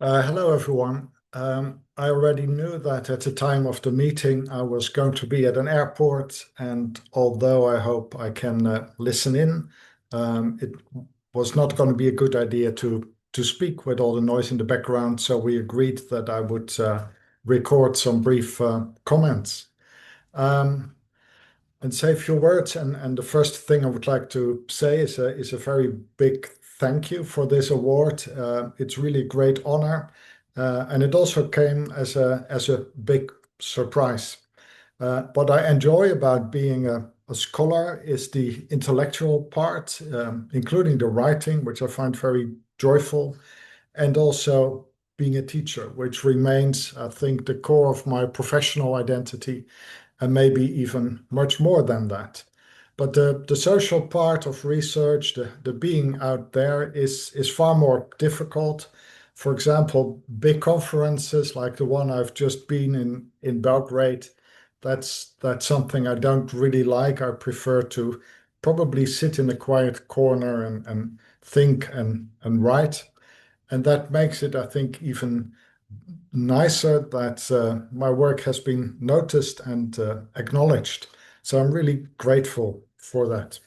Hello, everyone. I already knew that at the time of the meeting I was going to be at an airport, and although I hope I can listen in, it was not going to be a good idea to speak with all the noise in the background. So we agreed that I would record some brief comments um, and say a few words. And the first thing I would like to say is a very big thank you for this award. It's really a great honor, and it also came as a big surprise. What I enjoy about being a scholar is the intellectual part, including the writing, which I find very joyful, and also being a teacher, which remains, I think, the core of my professional identity, and maybe even much more than that. But the social part of research, the being out there, is far more difficult. For example, big conferences like the one I've just been in Belgrade, that's something I don't really like. I prefer to probably sit in a quiet corner and think and write. And that makes it, I think, even nicer that my work has been noticed and acknowledged. So I'm really grateful for that.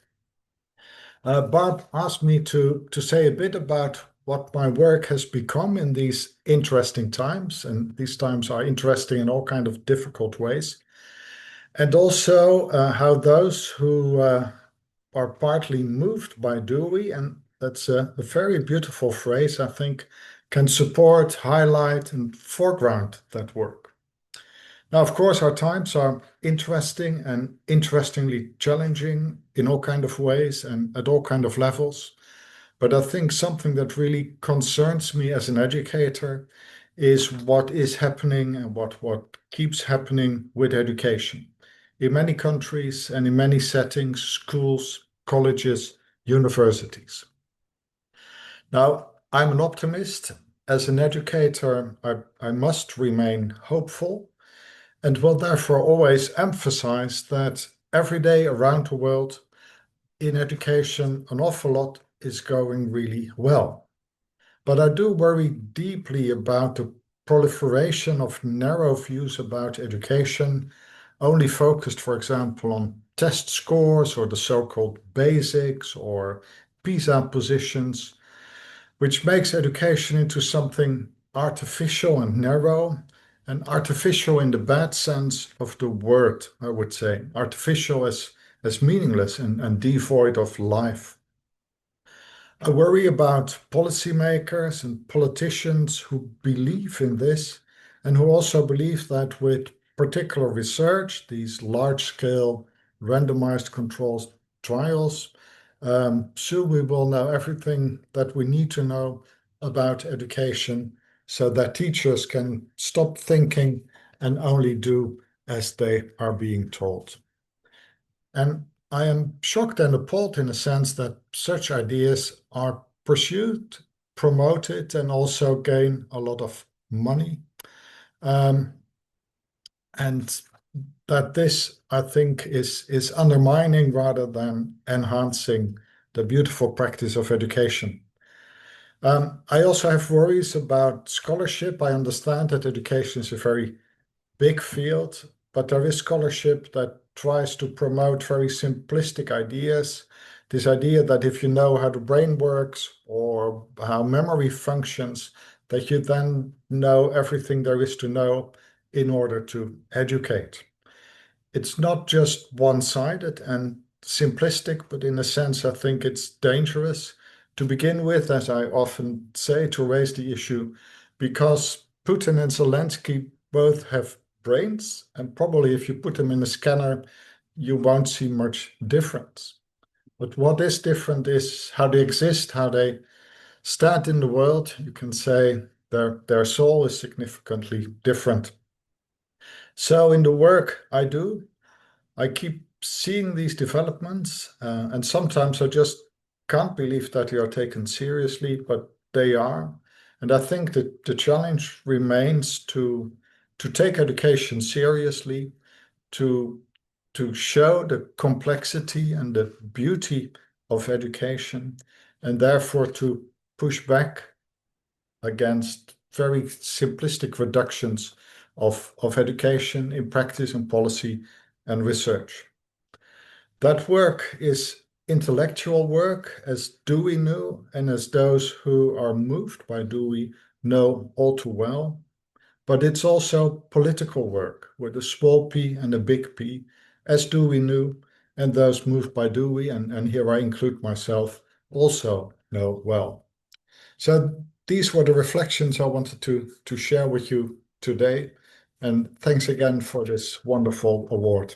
Barb asked me to say a bit about what my work has become in these interesting times, and these times are interesting in all kind of difficult ways, and also how those who are partly moved by Dewey, and that's a very beautiful phrase, I think, can support, highlight, and foreground that work. Now, of course, our times are interesting and interestingly challenging in all kind of ways and at all kind of levels. But I think something that really concerns me as an educator is what is happening and what keeps happening with education. In many countries and in many settings, schools, colleges, universities. Now, I'm an optimist. As an educator, I must remain hopeful and will therefore always emphasize that every day around the world in education, an awful lot is going really well. But I do worry deeply about the proliferation of narrow views about education, only focused, for example, on test scores or the so-called basics or PISA positions, which makes education into something artificial and narrow, and artificial in the bad sense of the word, I would say. Artificial as meaningless and devoid of life. I worry about policymakers and politicians who believe in this and who also believe that with particular research, these large-scale randomized controlled trials, soon we will know everything that we need to know about education so that teachers can stop thinking and only do as they are being told. And I am shocked and appalled in a sense that such ideas are pursued, promoted, and also gain a lot of money. Um, and that this, I think, is undermining rather than enhancing the beautiful practice of education. I also have worries about scholarship. I understand that education is a very big field, but there is scholarship that tries to promote very simplistic ideas. This idea that if you know how the brain works or how memory functions, that you then know everything there is to know in order to educate. It's not just one-sided and simplistic, but in a sense, I think it's dangerous to begin with, as I often say, to raise the issue, because Putin and Zelensky both have brains, and probably if you put them in a scanner, you won't see much difference. But what is different is how they exist, how they stand in the world. You can say their soul is significantly different. So in the work I do, I keep seeing these developments, and sometimes I just can't believe that they are taken seriously, but they are. And I think that the challenge remains to take education seriously, to to show the complexity and the beauty of education, and therefore to push back against very simplistic reductions of education in practice and policy and research. That work is intellectual work, as Dewey knew, and as those who are moved by Dewey know all too well. But it's also political work with a small p and a big P, as Dewey knew, and those moved by Dewey, and here I include myself, also know well. So these were the reflections I wanted to share with you today. And thanks again for this wonderful award.